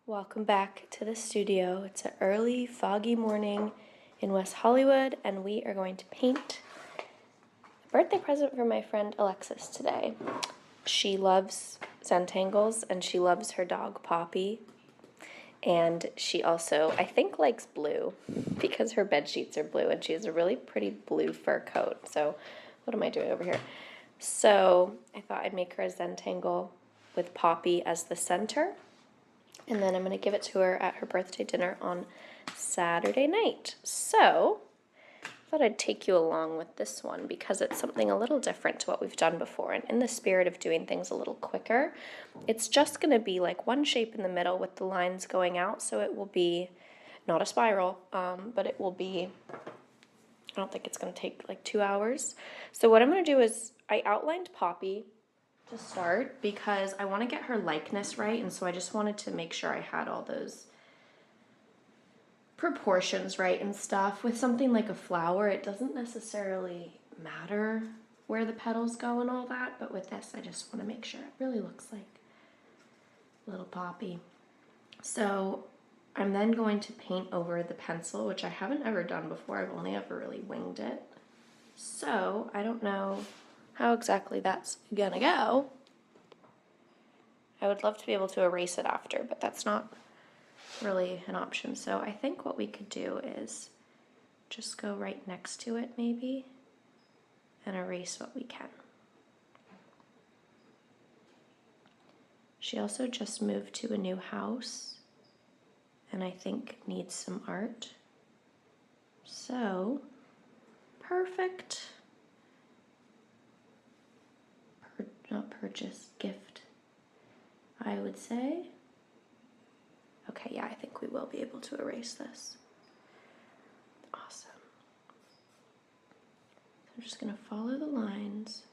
Welcome back to the studio. It's an early, foggy morning in West Hollywood, and we are going to paint a birthday present for my friend Alexis today. She loves Zen Tangles, and she loves her dog Poppy. And she also, I think, likes blue because her bed sheets are blue, and she has a really pretty blue fur coat. So, what am I doing over here? So, I thought I'd make her a Zen Tangle with Poppy as the center. And then I'm going to give it to her at her birthday dinner on Saturday night. So, I thought I'd take you along with this one because it's something a little different to what we've done before. And in the spirit of doing things a little quicker, it's just going to be like one shape in the middle with the lines going out. So it will be not a spiral, but it will be, I don't think it's going to take like 2 hours. So what I'm going to do is I outlined Poppy to start because I want to get her likeness right, and so I just wanted to make sure I had all those proportions right and stuff. With something like a flower, it doesn't necessarily matter where the petals go and all that, but with this I just want to make sure it really looks like little Poppy. So I'm then going to paint over the pencil, which I haven't ever done before. I've only ever really winged it. So I don't know how exactly that's gonna go. I would love to be able to erase it after, but that's not really an option. So I think what we could do is just go right next to it maybe and erase what we can. She also just moved to a new house and I think needs some art. So, perfect. Not purchase, gift, I would say. Okay, yeah, I think we will be able to erase this. Awesome. So I'm just going to follow the lines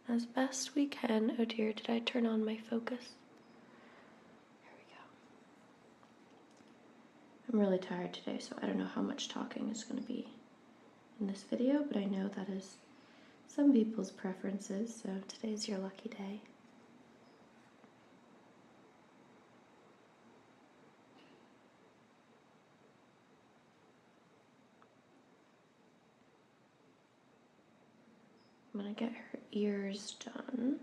as best we can. Oh dear, did I turn on my focus? There we go. I'm really tired today, so I don't know how much talking is going to be in this video, but I know that is some people's preferences, so today's your lucky day. I'm going to get her ears done.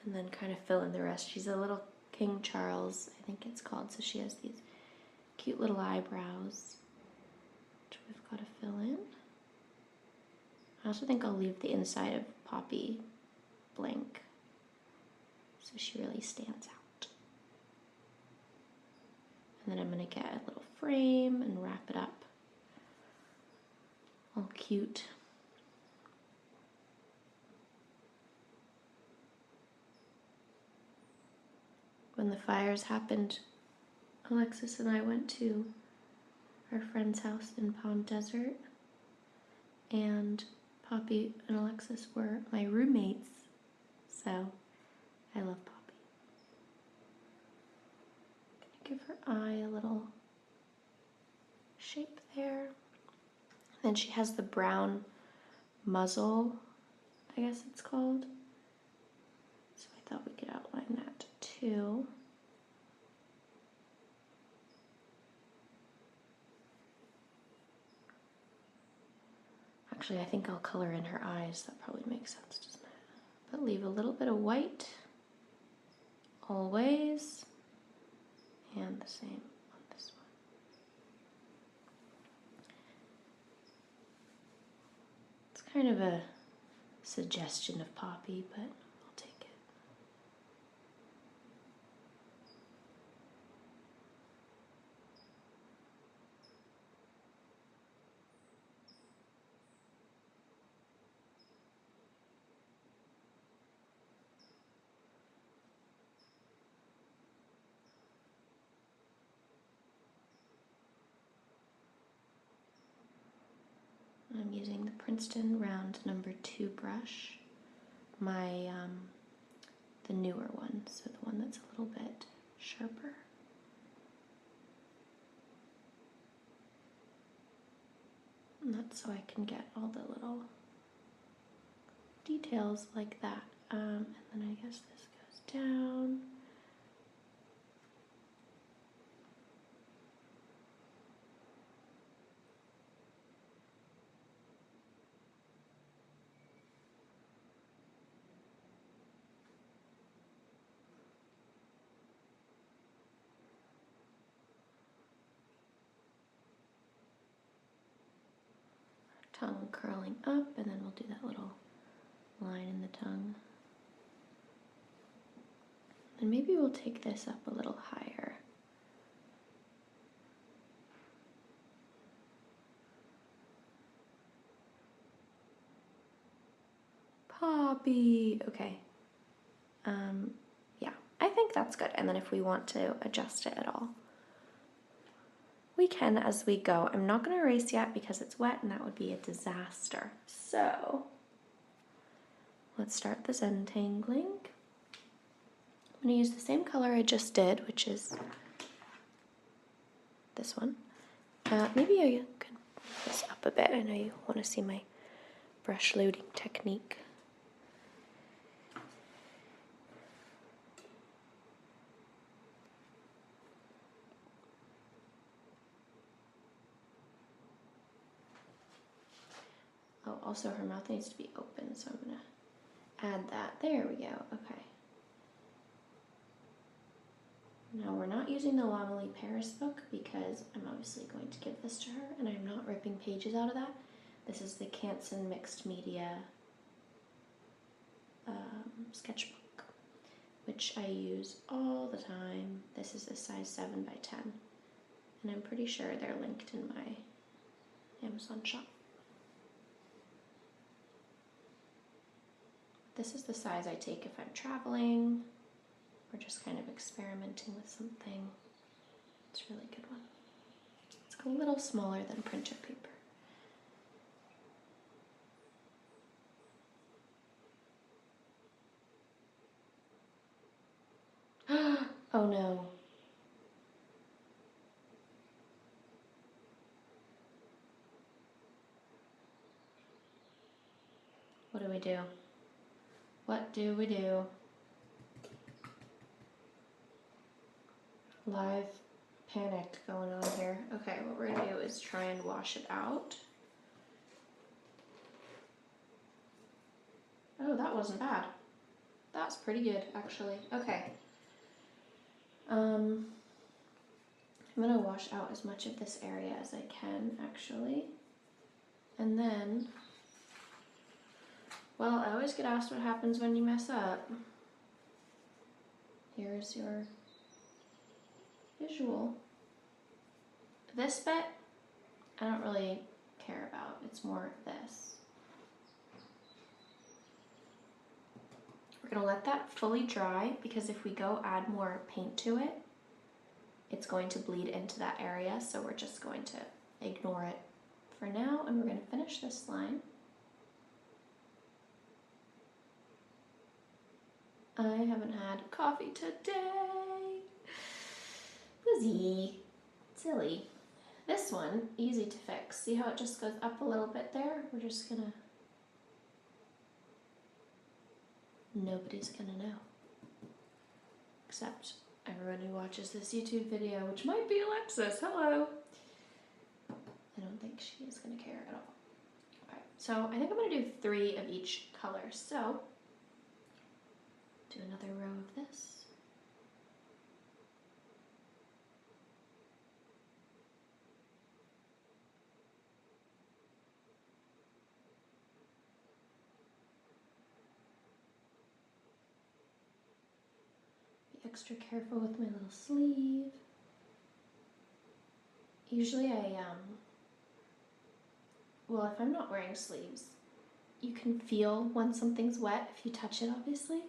And then kind of fill in the rest. She's a little King Charles, I think it's called, so she has these cute little eyebrows, which we've got to fill in. I also think I'll leave the inside of Poppy blank, so she really stands out. And then I'm going to get a little frame and wrap it up all cute. When the fires happened, Alexis and I went to our friend's house in Palm Desert, and Poppy and Alexis were my roommates, so I love Poppy. Gonna give her eye a little shape there. Then she has the brown muzzle, I guess it's called. So I thought we could outline that too. Actually, I think I'll color in her eyes. That probably makes sense, doesn't it? But leave a little bit of white always, and the same on this one. It's kind of a suggestion of Poppy, but I'll take it. I'm using the Princeton round number 2 brush, the newer one, so the one that's a little bit sharper. And that's so I can get all the little details like that. And then I guess this goes down. Tongue curling up, and then we'll do that little line in the tongue. And maybe we'll take this up a little higher. Poppy. Okay. Yeah, I think that's good. And then if we want to adjust it at all, we can as we go. I'm not going to erase yet because it's wet and that would be a disaster. So let's start the Zen tangling. I'm going to use the same color I just did, which is this one. Maybe I could move this up a bit. I know you want to see my brush loading technique. Oh, also her mouth needs to be open, so I'm going to add that. There we go. Okay. Now we're not using the Lomely Paris book because I'm obviously going to give this to her and I'm not ripping pages out of that. This is the Canson Mixed Media sketchbook, which I use all the time. This is a size 7 by 10 and I'm pretty sure they're linked in my Amazon shop. This is the size I take if I'm traveling or just kind of experimenting with something. It's a really good one. It's a little smaller than printer paper. Oh no. What do we do? What do we do? Live panic going on here. Okay, what we're gonna do is try and wash it out. Oh, that wasn't bad. That's pretty good, actually. Okay. I'm gonna wash out as much of this area as I can, actually. And then, well, I always get asked what happens when you mess up. Here's your visual. This bit, I don't really care about. It's more this. We're gonna let that fully dry because if we go add more paint to it, it's going to bleed into that area. So we're just going to ignore it for now and we're gonna finish this line. I haven't had coffee today. Lizzie, silly. This one, easy to fix. See how it just goes up a little bit there? We're just gonna, nobody's gonna know. Except everyone who watches this YouTube video, which might be Alexis, hello. I don't think she is gonna care at all. Okay, so I think I'm gonna do 3 of each color. So, do another row of this. Extra careful with my little sleeve. Usually well, if I'm not wearing sleeves, you can feel when something's wet if you touch it, obviously.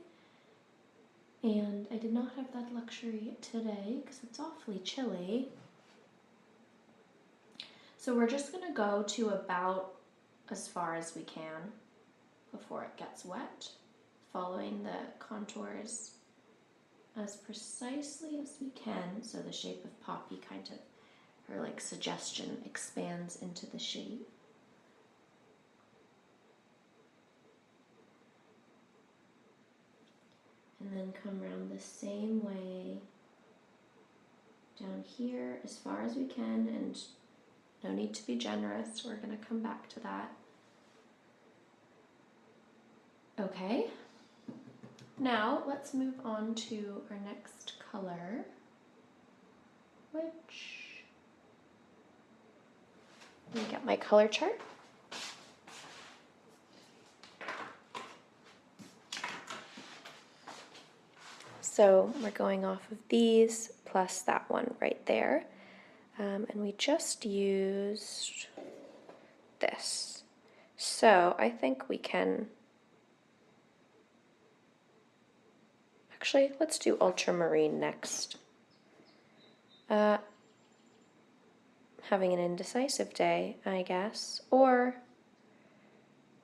And I did not have that luxury today because it's awfully chilly. So we're just gonna go to about as far as we can before it gets wet, following the contours as precisely as we can, so the shape of Poppy kind of, her like suggestion expands into the shape. And then come around the same way down here as far as we can, and no need to be generous. We're going to come back to that. Okay. Now let's move on to our next color, which, let me get my color chart. So we're going off of these plus that one right there. And we just used this. So I think we can, actually, let's do ultramarine next. Having an indecisive day, I guess. Or,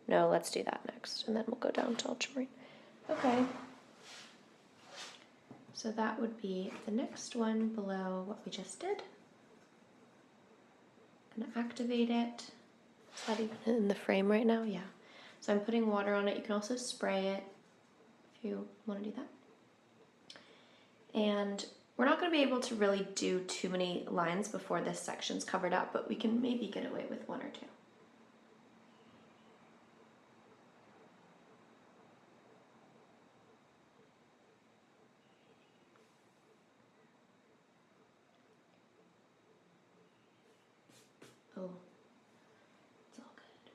no, let's do that next, and then we'll go down to ultramarine. Okay. So that would be the next one below what we just did. I'm gonna activate it. Is that even in the frame right now? Yeah. So I'm putting water on it. You can also spray it if you want to do that. And we're not going to be able to really do too many lines before this section's covered up, but we can maybe get away with one or two. Oh, it's all good.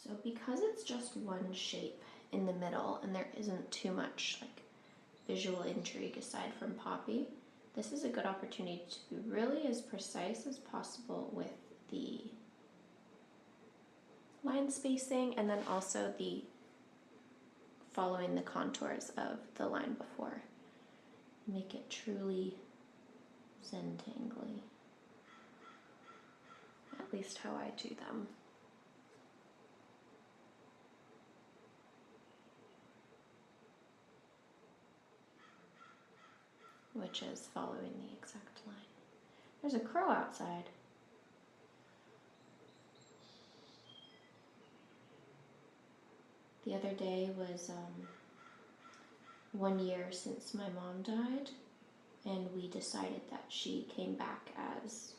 So because it's just one shape in the middle and there isn't too much like visual intrigue aside from Poppy, this is a good opportunity to be really as precise as possible with the line spacing and then also the following the contours of the line before. Make it truly Zen Tangly. At least how I do them. Which is following the exact line. There's a crow outside. The other day was 1 year since my mom died, and we decided that she came back as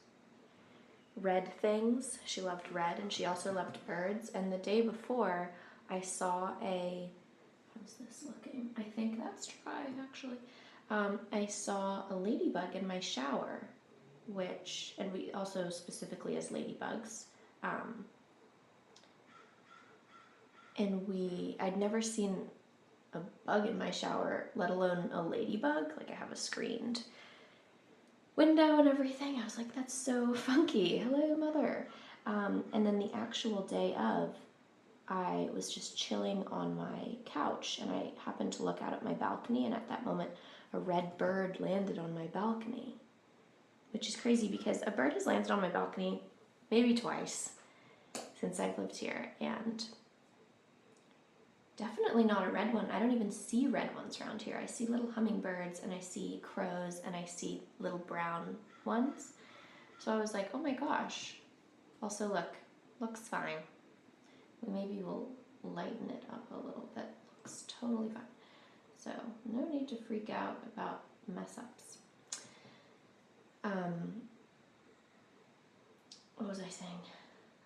red things. She loved red, and she also loved birds. And the day before, I saw how's this looking? I think that's dry, actually. I saw a ladybug in my shower, and we also specifically as ladybugs. And I'd never seen a bug in my shower, let alone a ladybug. Like, I have a screened window and everything. I was like, that's so funky. Hello, mother. And then the actual day of, I was just chilling on my couch, and I happened to look out at my balcony, and at that moment, a red bird landed on my balcony, which is crazy because a bird has landed on my balcony maybe twice since I've lived here, and definitely not a red one. I don't even see red ones around here. I see little hummingbirds, and I see crows, and I see little brown ones. So I was like, oh my gosh. Also, looks fine. Maybe we'll lighten it up a little bit. Looks totally fine. So no need to freak out about mess ups. What was I saying?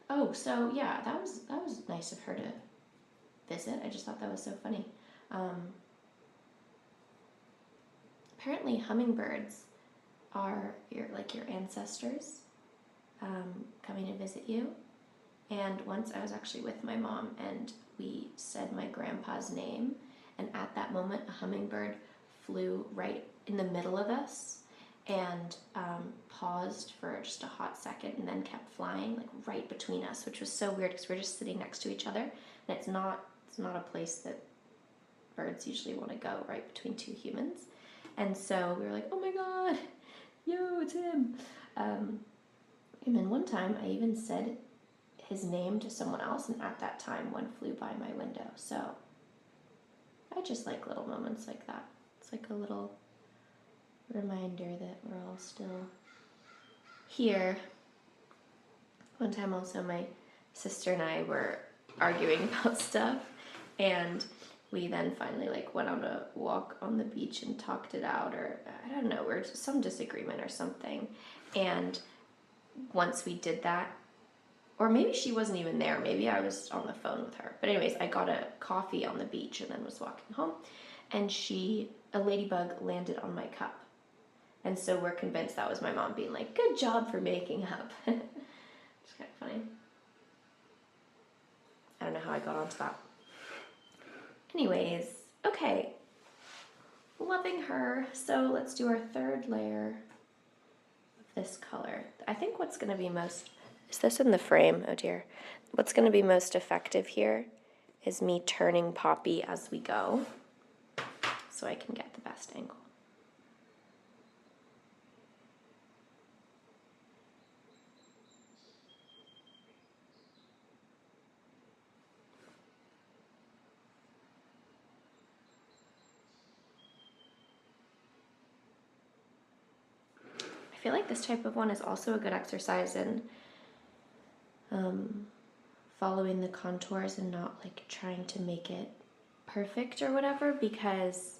Oh, so yeah, that was nice of her to visit. I just thought that was so funny. Apparently hummingbirds are your ancestors coming to visit you. And once I was actually with my mom, and we said my grandpa's name, and at that moment a hummingbird flew right in the middle of us and paused for just a hot second and then kept flying like right between us, which was so weird because we're just sitting next to each other, and it's not a place that birds usually want to go, right between two humans. And so we were like, oh my god, yo, it's him. And then one time I even said his name to someone else, and at that time one flew by my window. So I just like little moments like that. It's like a little reminder that we're all still here. One time also my sister and I were arguing about stuff, and we then finally like went on a walk on the beach and talked it out, or I don't know, or some disagreement or something. And once we did that, or maybe she wasn't even there, maybe I was on the phone with her, but anyways, I got a coffee on the beach and then was walking home, and a ladybug landed on my cup. And so we're convinced that was my mom being like, good job for making up. It's kind of funny. I don't know how I got onto that. Anyways, okay. Loving her. So let's do our third layer of this color. I think what's going to be most... Is this in the frame? Oh dear. What's going to be most effective here is me turning Poppy as we go so I can get the best angle. I feel like this type of one is also a good exercise in following the contours and not like trying to make it perfect or whatever, because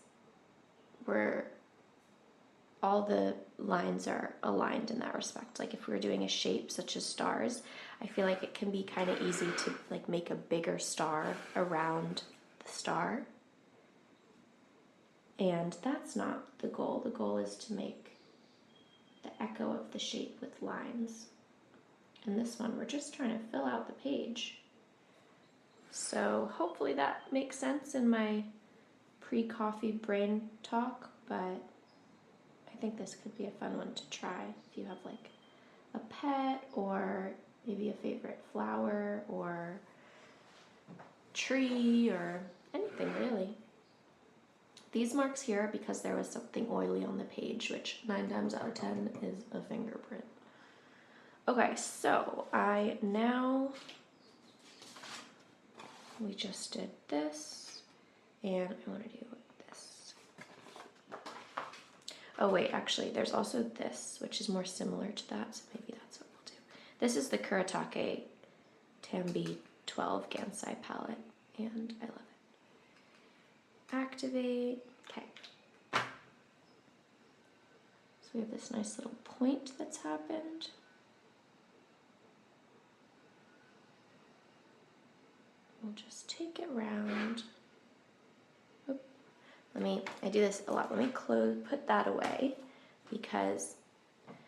all the lines are aligned in that respect. Like if we were doing a shape such as stars, I feel like it can be kind of easy to like make a bigger star around the star. And that's not the goal. The goal is to make the echo of the shape with lines. And this one, we're just trying to fill out the page. So hopefully that makes sense in my pre-coffee brain talk, but I think this could be a fun one to try if you have like a pet or maybe a favorite flower or tree or anything really. These marks here are because there was something oily on the page, which 9 times out of 10 is a fingerprint. Okay, so we just did this, and I want to do this. Oh wait, actually, there's also this, which is more similar to that, so maybe that's what we'll do. This is the Kuretake Tambi 12 Gansai palette, and I love it. Activate. Okay. So we have this nice little point that's happened. We'll just take it round. Oop. I do this a lot. Let me put that away because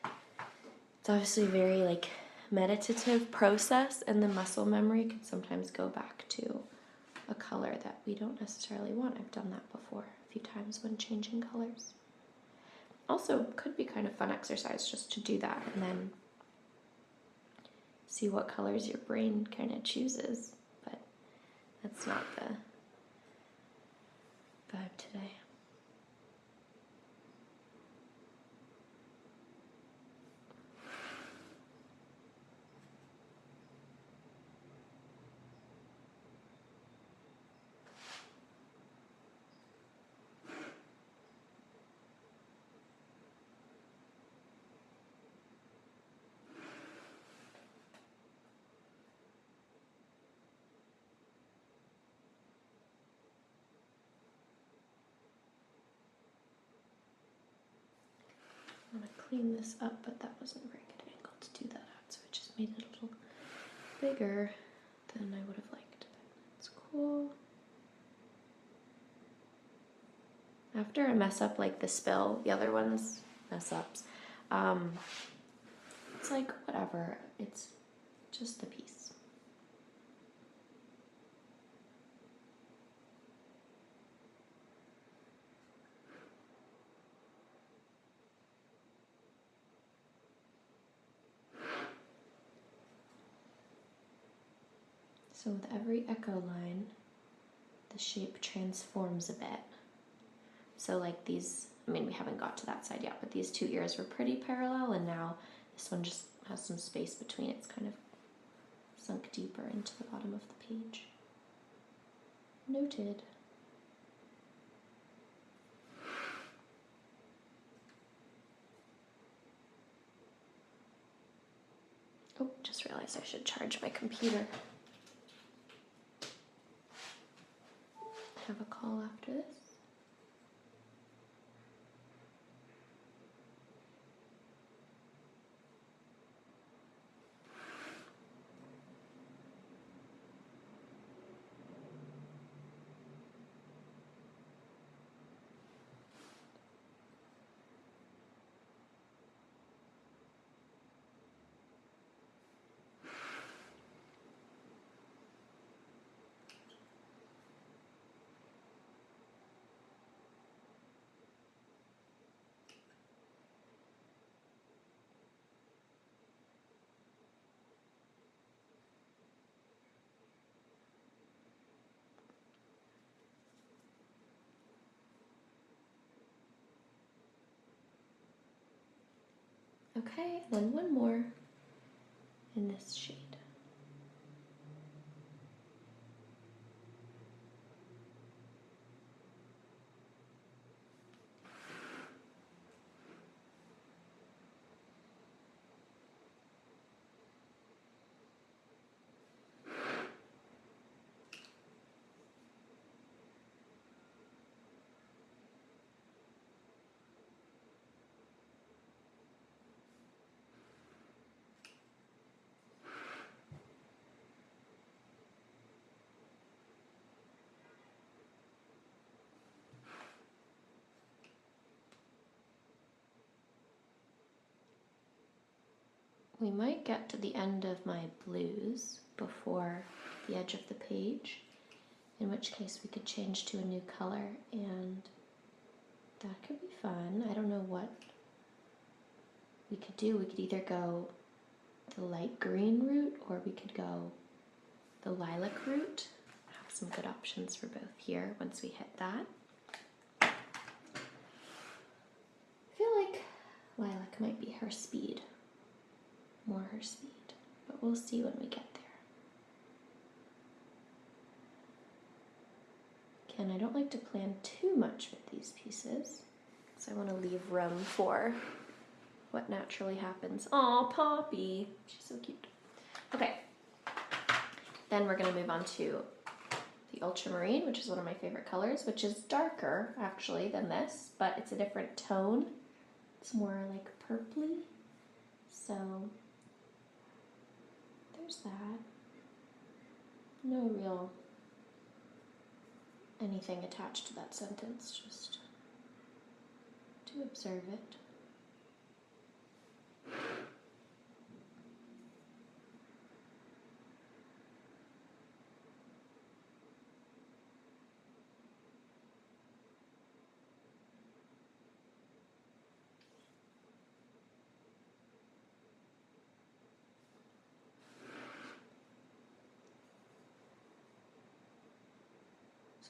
it's obviously a very like meditative process, and the muscle memory can sometimes go back to a color that we don't necessarily want. I've done that before a few times when changing colors. Also, could be kind of fun exercise just to do that and then see what colors your brain kind of chooses, but that's not the vibe today. I'm going to clean this up, but that wasn't a very good angle to do that at, so it just made it a little bigger than I would have liked. That's cool. After I mess up like the spill, the other ones mess ups, it's like whatever, it's just the piece. So with every echo line, the shape transforms a bit. So like these, I mean, we haven't got to that side yet, but these two ears were pretty parallel, and now this one just has some space between. It's kind of sunk deeper into the bottom of the page. Noted. Oh, just realized I should charge my computer. have a call after this. Okay, then one more in this shade. We might get to the end of my blues before the edge of the page, in which case we could change to a new color, and that could be fun. I don't know what we could do. We could either go the light green route or we could go the lilac route. I have some good options for both here once we hit that. I feel like lilac might be her speed. More her speed, but we'll see when we get there. Again, I don't like to plan too much with these pieces because I want to leave room for what naturally happens. Aw, Poppy, she's so cute. Okay, then we're going to move on to the ultramarine, which is one of my favorite colors, which is darker actually than this, but it's a different tone. It's more like purpley, so there's that. No real anything attached to that sentence, just to observe it.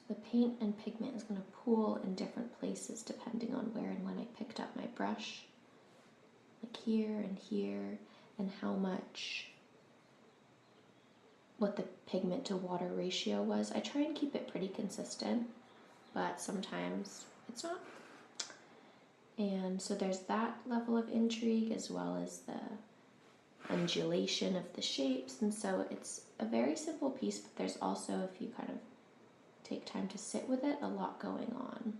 The paint and pigment is going to pool in different places depending on where and when I picked up my brush. Like here, and how much, what the pigment to water ratio was. I try and keep it pretty consistent, but sometimes it's not. And so there's that level of intrigue as well as the undulation of the shapes. And so it's a very simple piece, but there's also, if you kind of take time to sit with it, a lot going on.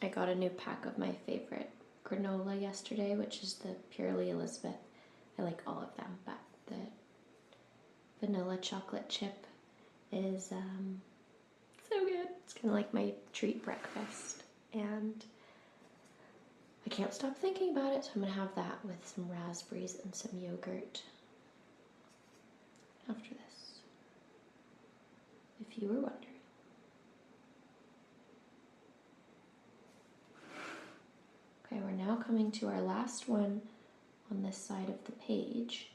I got a new pack of my favorite granola yesterday, which is the Purely Elizabeth. I like all of them, but the vanilla chocolate chip is so good. It's kind of like my treat breakfast, and I can't stop thinking about it, so I'm going to have that with some raspberries and some yogurt after this, if you were wondering. Okay, we're now coming to our last one on this side of the page.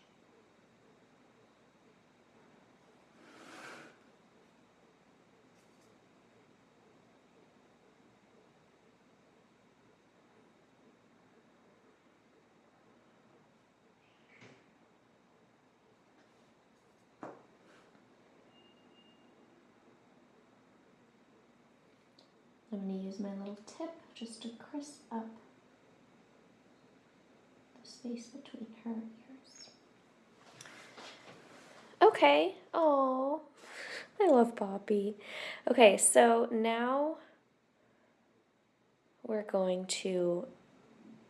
I'm going to use my little tip just to crisp up the space between her ears. Okay. Oh, I love Poppy. Okay, so now we're going to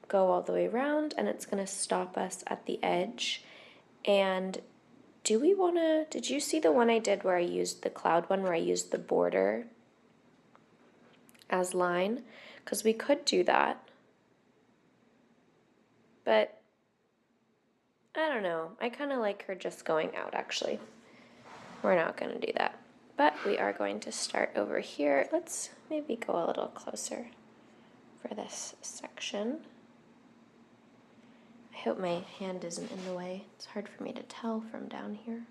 go all the way around, and it's going to stop us at the edge. And did you see the one I did where I used the cloud one, where I used the border as line? Because we could do that, but I don't know. I kind of like her just going out, actually. We're not going to do that, but we are going to start over here. Let's maybe go a little closer for this section. I hope my hand isn't in the way. It's hard for me to tell from down here.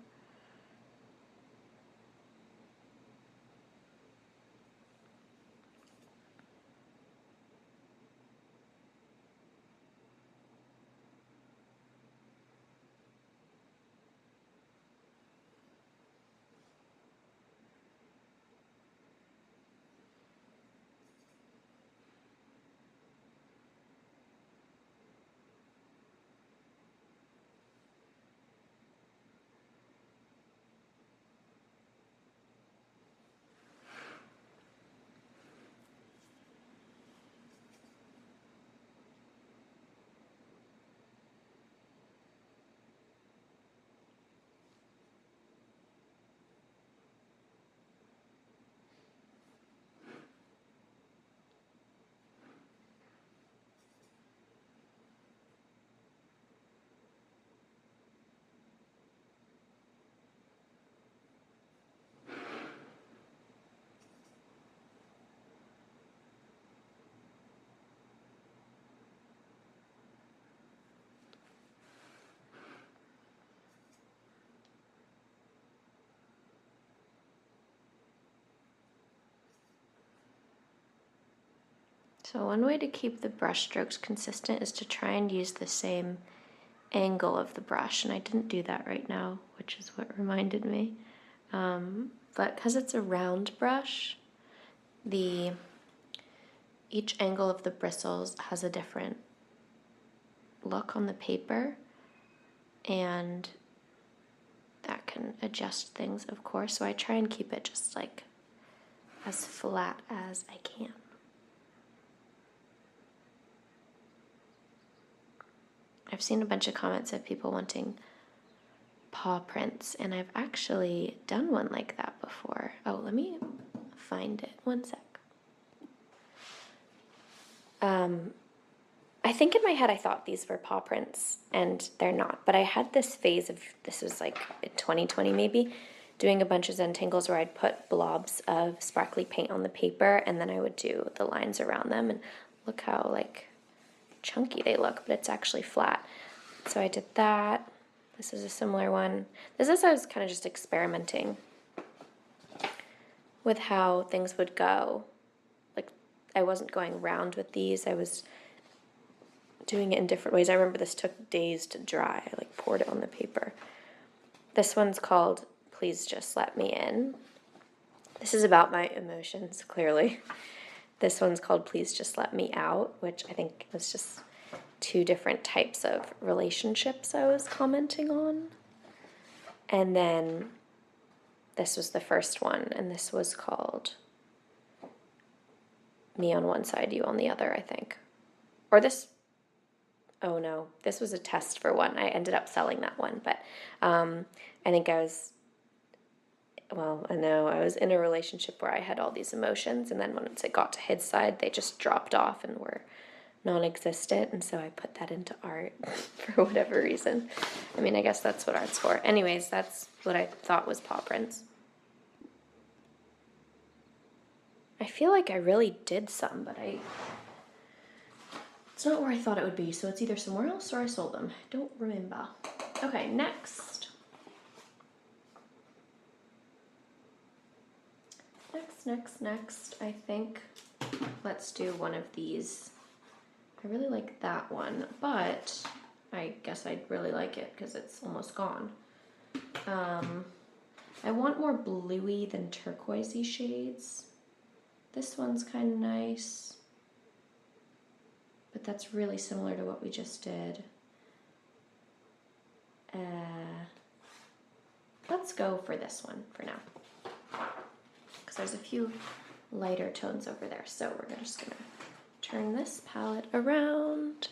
So one way to keep the brush strokes consistent is to try and use the same angle of the brush, and I didn't do that right now, which is what reminded me. But because it's a round brush, each angle of the bristles has a different look on the paper, and that can adjust things, of course. So I try and keep it just like as flat as I can. I've seen a bunch of comments of people wanting paw prints, and I've actually done one like that before. Oh, let me find it. One sec. I think in my head I thought these were paw prints, and they're not. But I had this phase of, this was like in 2020 maybe, doing a bunch of Zen Tangles where I'd put blobs of sparkly paint on the paper, and then I would do the lines around them, and look how like chunky they look, but it's actually flat. So I did that. This is a similar one. I was kind of just experimenting with how things would go. Like, I wasn't going round with these. I was doing it in different ways. I remember this took days to dry. I like poured it on the paper. This one's called Please Just Let Me In. This is about my emotions, clearly. This one's called Please Just Let Me Out, which I think was just two different types of relationships I was commenting on. And then this was the first one, and this was called me on one side, you on the other, I think. Or this, oh no, this was a test for one. I ended up selling that one, but I think I was in a relationship where I had all these emotions, and then once it got to his side, they just dropped off and were non-existent, and so I put that into art for whatever reason. I mean, I guess that's what art's for. Anyways, that's what I thought was paw prints. I feel like I really did some, but it's not where I thought it would be, so it's either somewhere else or I sold them. I don't remember. Okay, next. Next, I think let's do one of these. I really like that one, but I guess I'd really like it because it's almost gone. I want more bluey than turquoisey shades. This one's kind of nice, but that's really similar to what we just did. Let's go for this one for now, because there's a few lighter tones over there. So we're just gonna turn this palette around,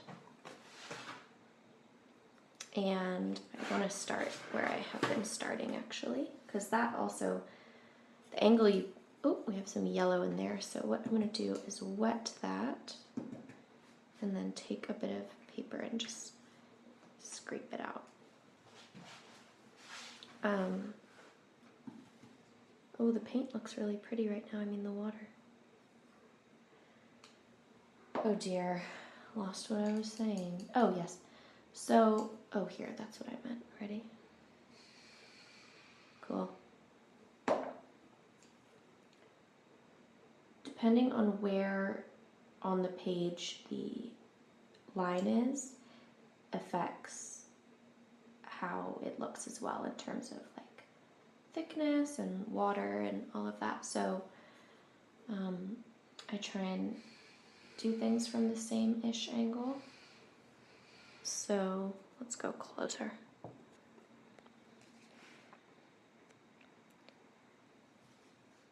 and I want to start where I have been starting actually, because that also, the angle you, oh, we have some yellow in there, so what I'm going to do is wet that, and then take a bit of paper and just scrape it out. Oh, the paint looks really pretty right now, I mean the water. Oh dear, lost what I was saying. Oh yes, so, oh here, that's what I meant. Ready? Cool. Depending on where on the page the line is, affects how it looks as well in terms of like thickness and water and all of that. So I try and do things from the same-ish angle. So let's go closer.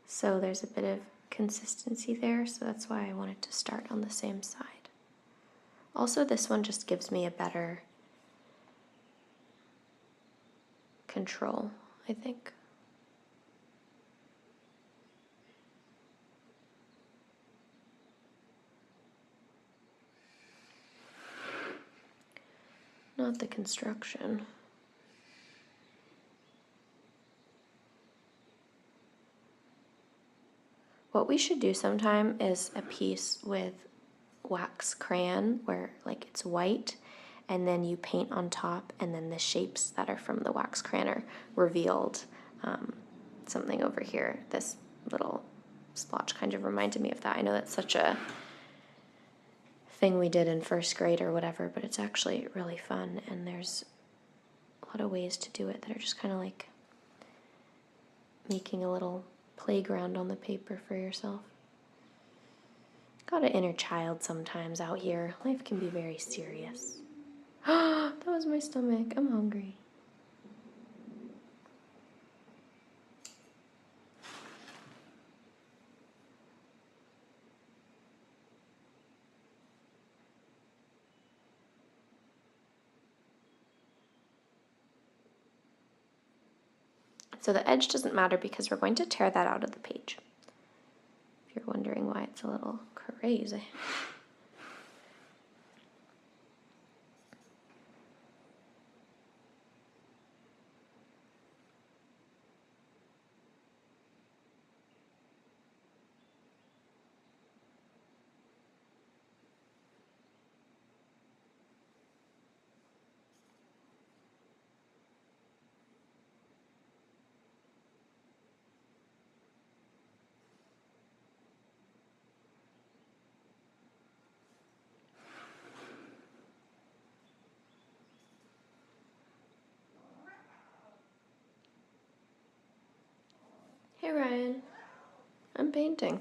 So there's a bit of consistency there, so that's why I wanted to start on the same side. Also, this one just gives me a better control, I think. Not the construction. What we should do sometime is a piece with wax crayon where like it's white and then you paint on top and then the shapes that are from the wax crayon are revealed. Something over here, this little splotch kind of reminded me of that. I know that's such a thing we did in first grade or whatever, but it's actually really fun, and there's a lot of ways to do it that are just kind of like making a little playground on the paper for yourself. Got an inner child sometimes out here. Life can be very serious. That was my stomach. I'm hungry. So the edge doesn't matter because we're going to tear that out of the page. If you're wondering why it's a little crazy. Hey Ryan, I'm painting.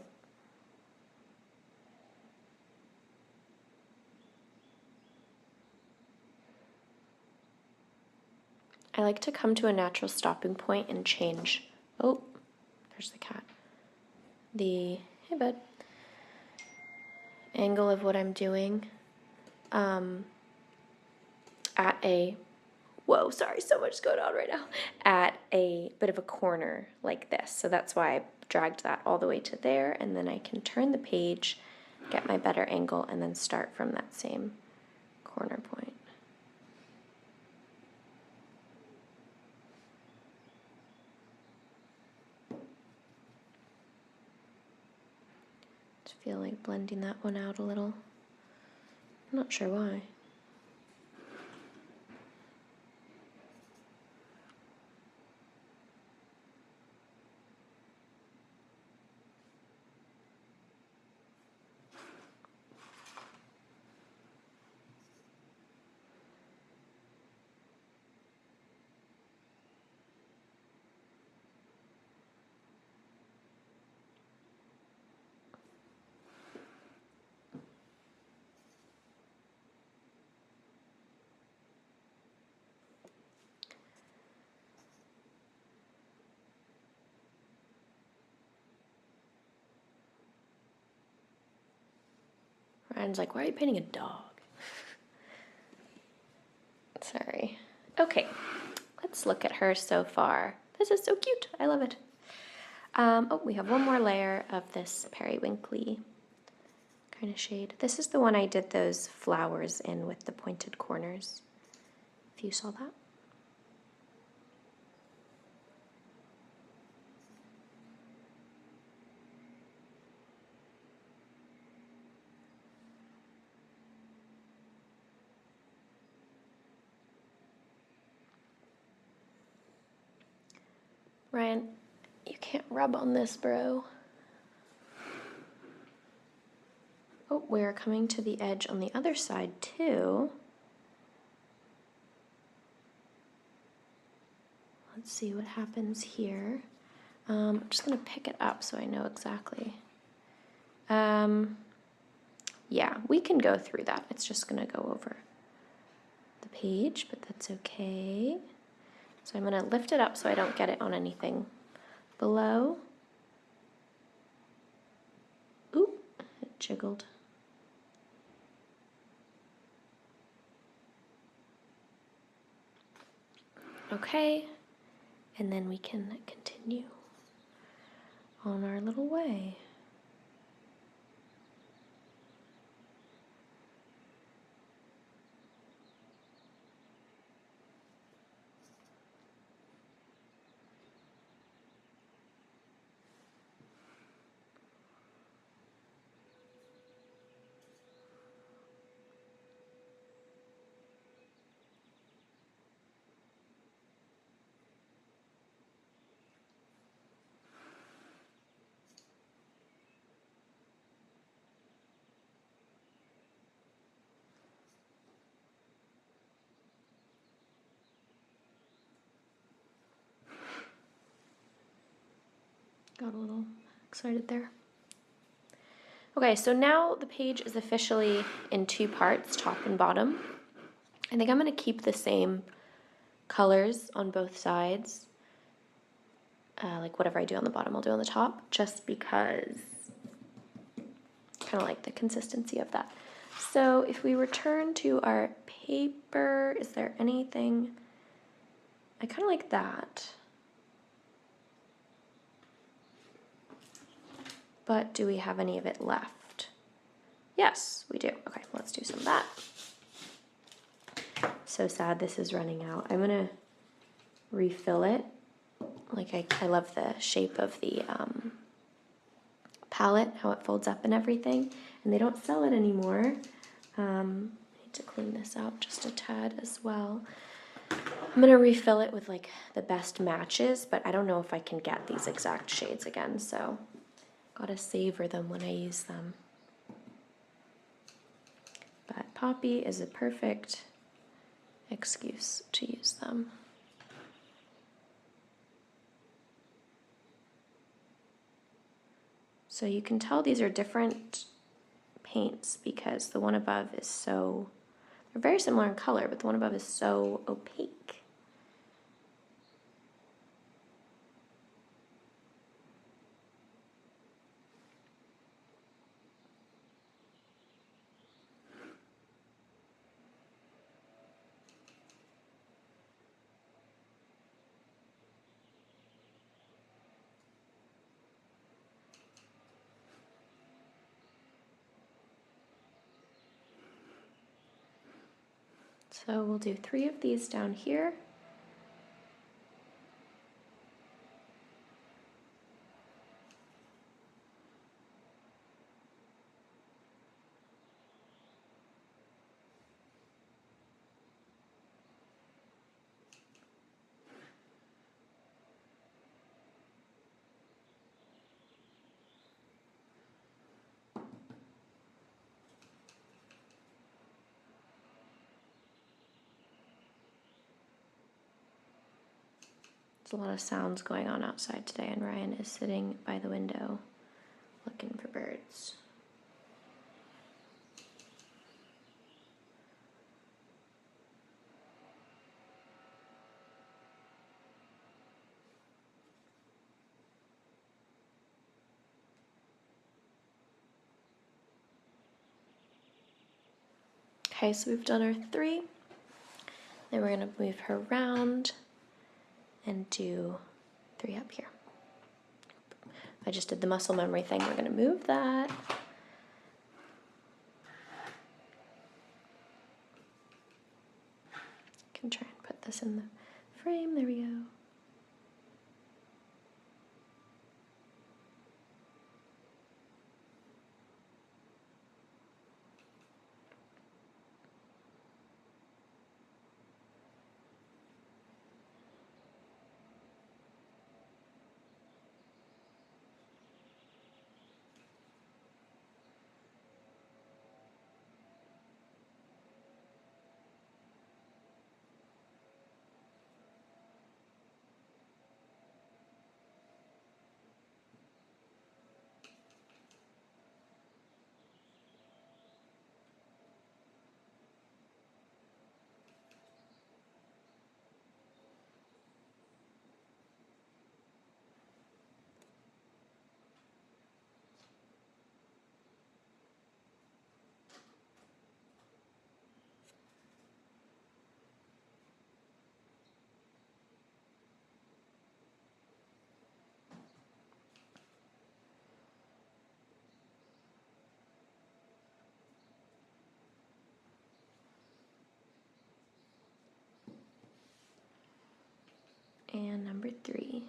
I like to come to a natural stopping point and change. Oh, there's the cat. Hey bud. angle of what I'm doing at a, whoa, sorry, so much going on right now, at a bit of a corner like this. So that's why I dragged that all the way to there, and then I can turn the page, get my better angle, and then start from that same corner point. Just feel like blending that one out a little. I'm not sure why. Ryan's like, why are you painting a dog? Sorry. Okay, let's look at her so far. This is so cute. I love it. Oh, we have one more layer of this periwinkly kind of shade. This is the one I did those flowers in with the pointed corners, if you saw that. Ryan, you can't rub on this, bro. Oh, we're coming to the edge on the other side too. Let's see what happens here. I'm just gonna pick it up so I know exactly. Yeah, we can go through that. It's just gonna go over the page, but that's okay. So I'm gonna lift it up so I don't get it on anything below. Ooh, it jiggled. Okay, and then we can continue on our little way. Got a little excited there. Okay, so now the page is officially in two parts, top and bottom. I think I'm going to keep the same colors on both sides. Like whatever I do on the bottom, I'll do on the top, just because I kind of like the consistency of that. So if we return to our paper, is there anything? I kind of like that. But do we have any of it left? Yes, we do. Okay, let's do some of that. So sad this is running out. I'm gonna refill it. Like I love the shape of the palette, how it folds up and everything. And they don't sell it anymore. I need to clean this out just a tad as well. I'm gonna refill it with like the best matches, but I don't know if I can get these exact shades again, so gotta savor them when I use them. But Poppy is a perfect excuse to use them. So you can tell these are different paints because the one above is so, they're very similar in color, but the one above is so opaque. So we'll do 3 of these down here. There's a lot of sounds going on outside today, and Ryan is sitting by the window looking for birds. Okay, so we've done our 3. Then we're going to move her around and do 3 up here. I just did the muscle memory thing. We're going to move that. Can try and put this in the frame. There we go. And number 3.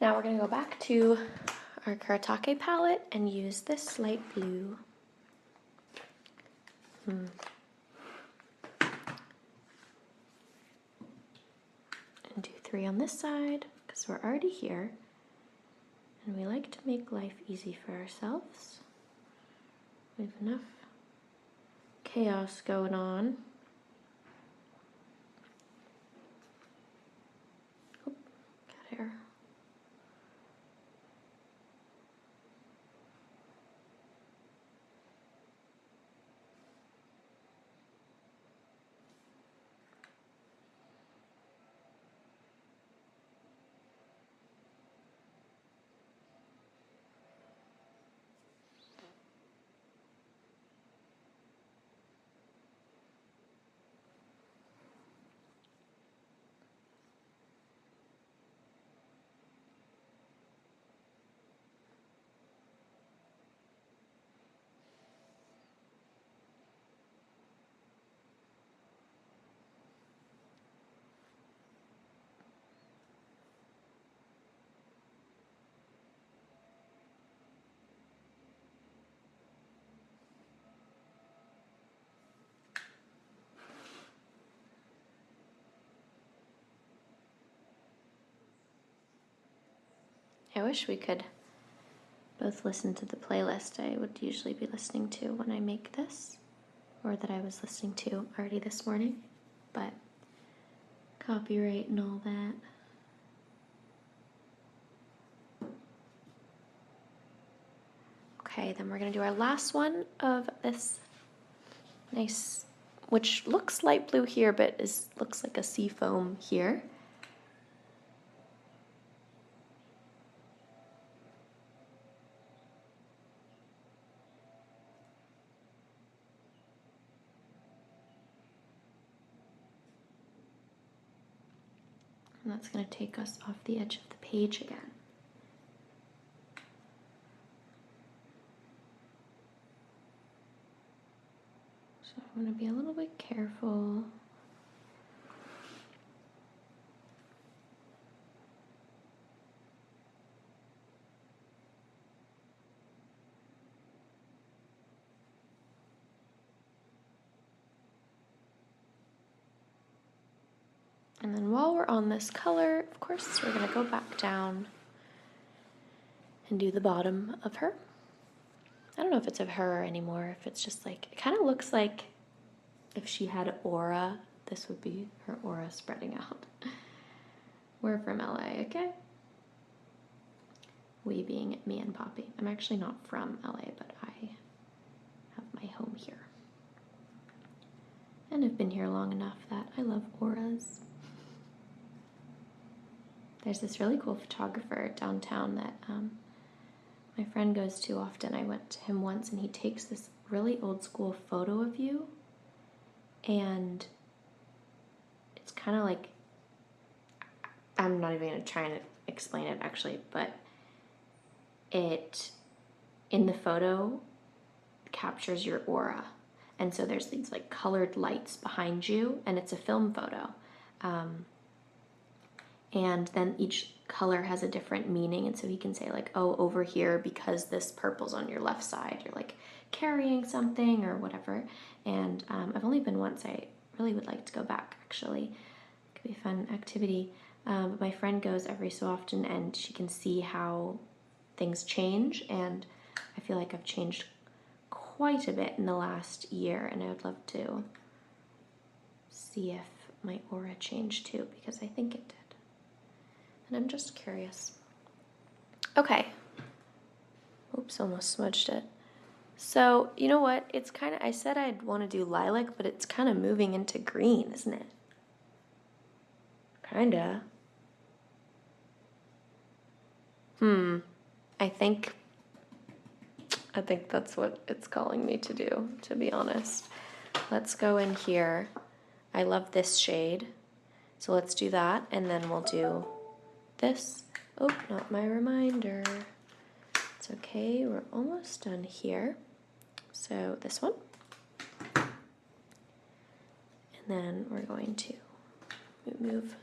Now we're going to go back to our Karatake palette and use this light blue. And do 3 on this side, because we're already here. And we like to make life easy for ourselves. We have enough chaos going on. Oop, got hair. I wish we could both listen to the playlist I would usually be listening to when I make this, or that I was listening to already this morning. but copyright and all that. Okay, then we're gonna do our last one of this nice, which looks light blue here, but looks like a sea foam here. And that's going to take us off the edge of the page again. So I'm going to be a little bit careful. And then while we're on this color, of course, we're going to go back down and do the bottom of her. I don't know if it's of her anymore, if it's just like, it kind of looks like if she had aura, this would be her aura spreading out. We're from LA, okay? We being me and Poppy. I'm actually not from LA, but I have my home here. And I've been here long enough that I love auras. There's this really cool photographer downtown that my friend goes to often. I went to him once and he takes this really old school photo of you, and it's kind of like, I'm not even going to try and explain it actually, but it, in the photo, captures your aura. And so there's these like colored lights behind you, and it's a film photo. And then each color has a different meaning, and so he can say like, oh, over here, because this purple's on your left side, you're like carrying something or whatever. And I've only been once. I really would like to go back, actually. It could be a fun activity. But my friend goes every so often, and she can see how things change, and I feel like I've changed quite a bit in the last year, and I would love to see if my aura changed too, because I think it did. And I'm just curious. Okay. Oops, almost smudged it. So, you know what? It's kind of, I said I'd want to do lilac, but it's kind of moving into green, isn't it? Kinda. I think that's what it's calling me to do, to be honest. Let's go in here. I love this shade. So let's do that, and then we'll do this. Oh, not my reminder. It's okay, we're almost done here. So this one. And then we're going to move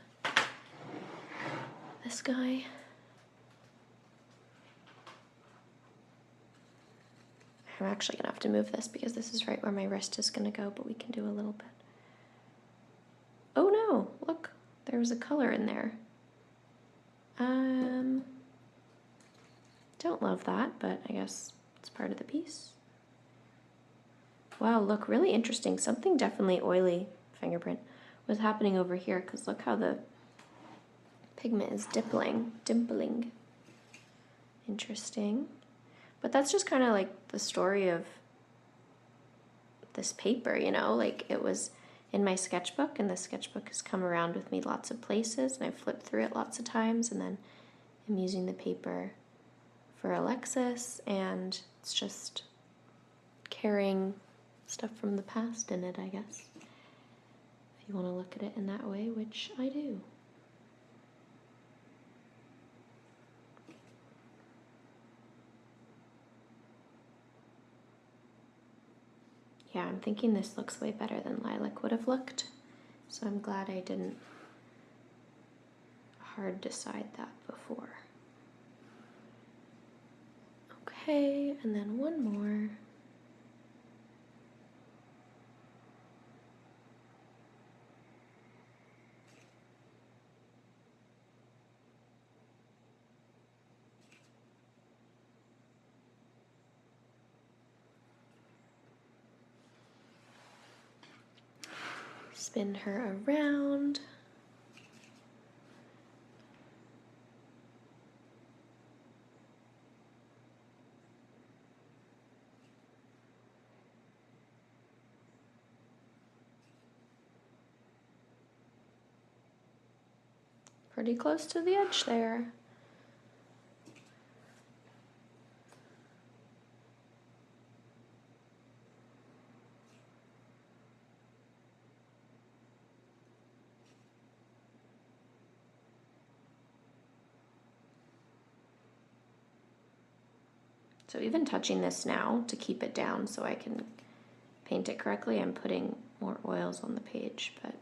this guy. I'm actually gonna have to move this because this is right where my wrist is gonna go, but we can do a little bit. Oh no, look, there was a color in there. Don't love that, but I guess it's part of the piece. Wow, look, really interesting. Something definitely oily, fingerprint, was happening over here, because look how the pigment is dimpling. Interesting. But that's just kind of like the story of this paper, you know? Like, it was in my sketchbook, and the sketchbook has come around with me lots of places, and I've flipped through it lots of times, and then I'm using the paper for Alexis, and it's just carrying stuff from the past in it, I guess. If you want to look at it in that way, which I do. Yeah, I'm thinking this looks way better than lilac would have looked, so I'm glad I didn't hard decide that before. Okay, and then one more. spin her around. Pretty close to the edge there. So even touching this now to keep it down so I can paint it correctly, I'm putting more oils on the page, but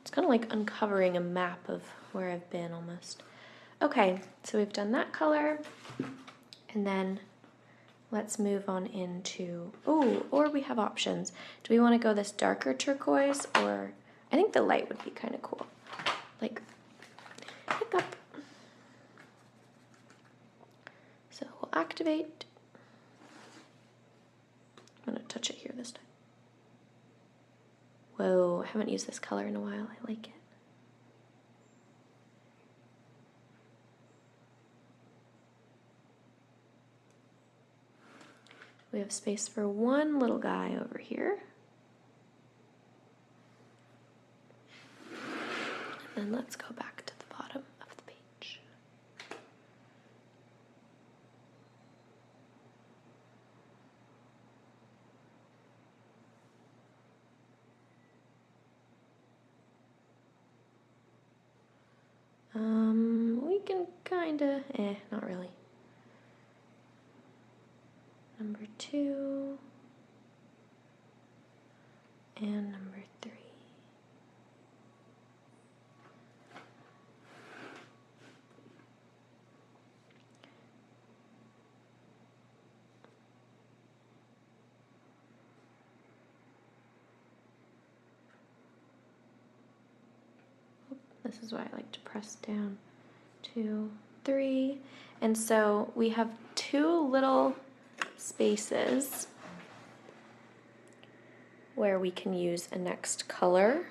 it's kind of like uncovering a map of where I've been almost. Okay, so we've done that color, and then let's move on into, oh, or we have options. Do we want to go this darker turquoise, or I think the light would be kind of cool. Like, pick up. So we'll activate. I'm going to touch it here this time. Whoa, I haven't used this color in a while. I like it. We have space for one little guy over here. And then let's go back to the bottom of the page. We can kinda, not really. Number 2 and number 3. This is why I like to press down. 2, 3, and so we have 2 little spaces where we can use a next color,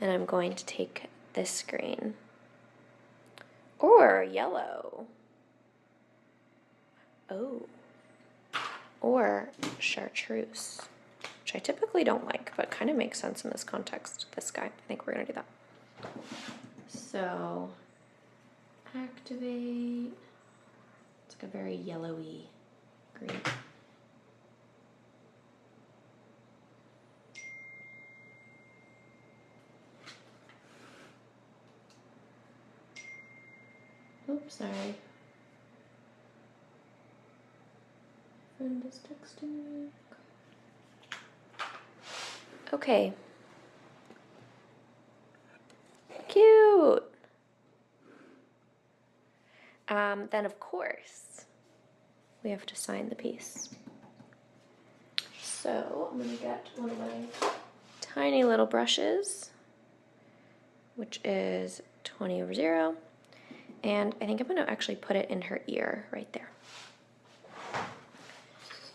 and I'm going to take this green or yellow, or chartreuse, which I typically don't like, but kind of makes sense in this context. This guy, I think we're gonna do that. So activate. It's like a very yellowy green. Oops, sorry. Friend is texting me. Okay. Cute. Then of course we have to sign the piece. So I'm gonna get one of my tiny little brushes, which is 20/0, and I think I'm gonna actually put it in her ear right there.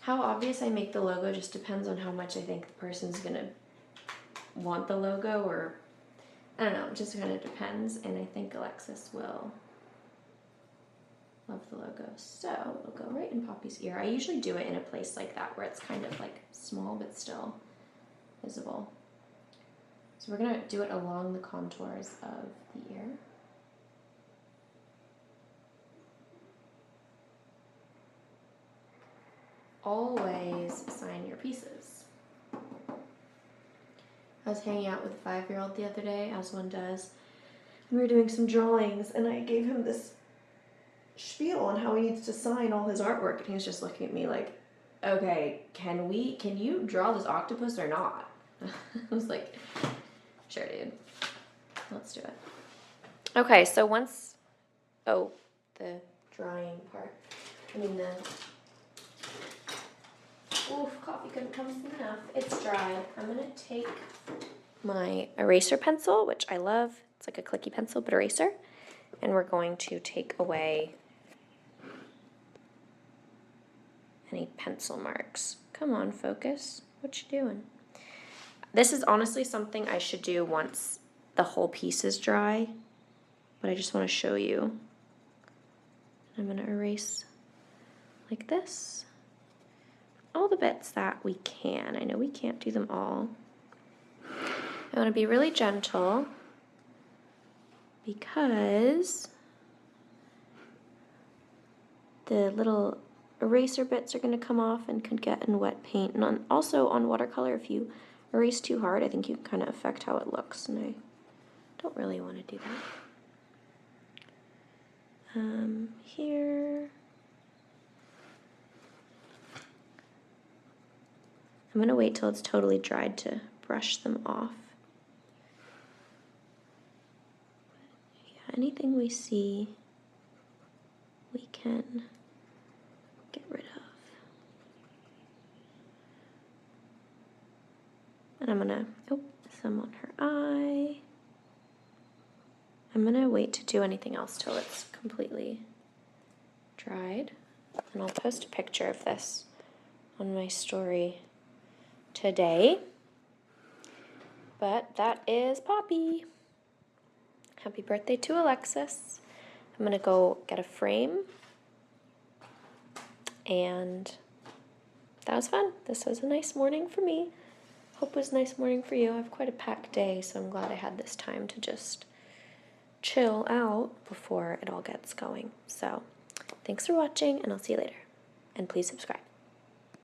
How obvious I make the logo just depends on how much I think the person's gonna want the logo, or I don't know, it just kind of depends, and I think Alexis will love the logo. So it'll go right in Poppy's ear. I usually do it in a place like that where it's kind of like small but still visible. So we're gonna do it along the contours of the ear. Always sign your pieces. I was hanging out with a 5-year-old the other day, as one does, and we were doing some drawings, and I gave him this spiel on how he needs to sign all his artwork, and he was just looking at me like, okay, can you draw this octopus or not? I was like, sure, dude, let's do it. Okay, so once, the drawing part, coffee couldn't come soon enough. It's dry. I'm gonna take my eraser pencil, which I love. It's like a clicky pencil, but eraser, and we're going to take away any pencil marks. Come on, focus. What you doing? This is honestly something I should do once the whole piece is dry, but I just want to show you. I'm going to erase like this all the bits that we can. I know we can't do them all. I want to be really gentle because the little eraser bits are going to come off and could get in wet paint. And also on watercolor, if you erase too hard, I think you can kind of affect how it looks, and I don't really want to do that. Here. I'm going to wait till it's totally dried to brush them off. Yeah, anything we see, we can get rid of. And I'm going to, some on her eye. I'm going to wait to do anything else till it's completely dried. And I'll post a picture of this on my story today. But that is Poppy. Happy birthday to Alexis. I'm going to go get a frame. And that was fun. This was a nice morning for me. Hope it was a nice morning for you. I have quite a packed day, so I'm glad I had this time to just chill out before it all gets going. So thanks for watching, and I'll see you later. And please subscribe.